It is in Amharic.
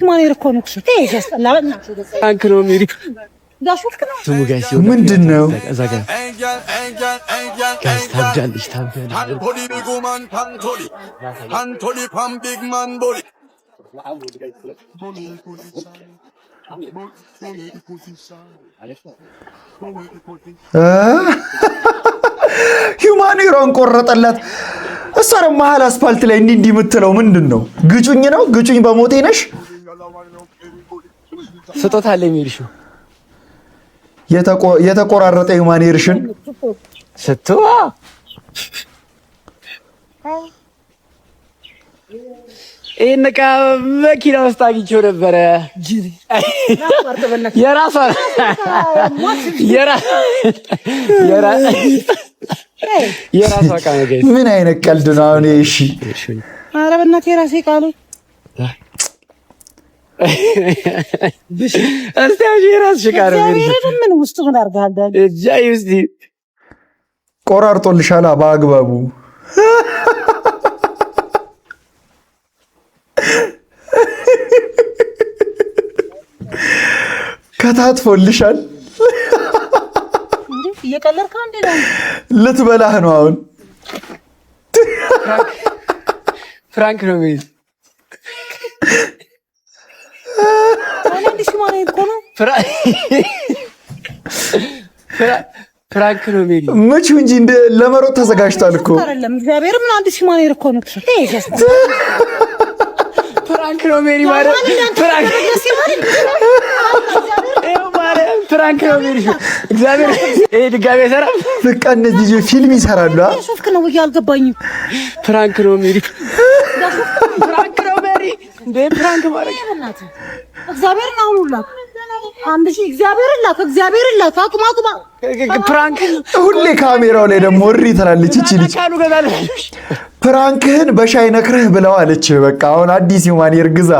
ማን ይርኮነክ እሺ ያስጠላልና አንክሮ ሚሪ ዳሽፍክ ነው ስሙ ጋይስ ምንድነው እዛጋ ጋይስ ታብጃለሽ አንቶሊ ፓም ቢግ ማን ቦዲ ሂውማኒሮን ቆረጠላት። እሷ ደግሞ መሀል አስፋልት ላይ እንዲህ የምትለው ምንድነው? ግጩኝ ነው ግጩኝ በሞቴ ነሽ ስጦታ አለ የሚልሽ የተቆራረጠ ሂውማኒርሽን ስትዋ ይሄን ዕቃ መኪና ውስጥ አግኝቼው ነበረ። የራሷ ዕቃ ነው። ምን አይነት ቀልድ ነው አሁን? እሺ ኧረ በእናትህ የራሴ ዕቃ ነው። እስቲ የራስሽ ዕቃ ነው። ምን ውስጥ ምን አድርገሃል? ጃይ ውስጥ ቆራርጦልሻላ በአግባቡ ከታትፎልሻል። እየቀለድክ አንዴ ነው ልትበላህ ነው አሁን። ፍራንክ ነው የሚል ፍራንክ ነው የሚል መቼ እንጂ እንደ ለመሮጥ ተዘጋጅቷል እኮ አይደለም። እግዚአብሔር ምን አንድ ሲማን ይርኮነክ ፍራንክ ነው ሜሪ ማለት ፍራንክ ፍራንክ ነው ሜሪ እግዚአብሔር ይሄ ድጋሜ ሰራ በቃ እነዚህ ፊልም ይሰራሉ። ሾፍክ ነው አልገባኝም። ፍራንክ ነው ሜሪ ፍራንክ ነው ሜሪ እንደ ፍራንክ ማለት እግዚአብሔር ነው ሁላ አንድ ሺህ እግዚአብሔር ላክ አቁማ ፍራንክ ሁሌ ካሜራው ላይ ደግሞ ወሪ ትላለች እቺ ልጅ። ፕራንክህን በሻይ ነክረህ ብለው አለች። በቃ አሁን አዲስ ሂውማኒር ግዛ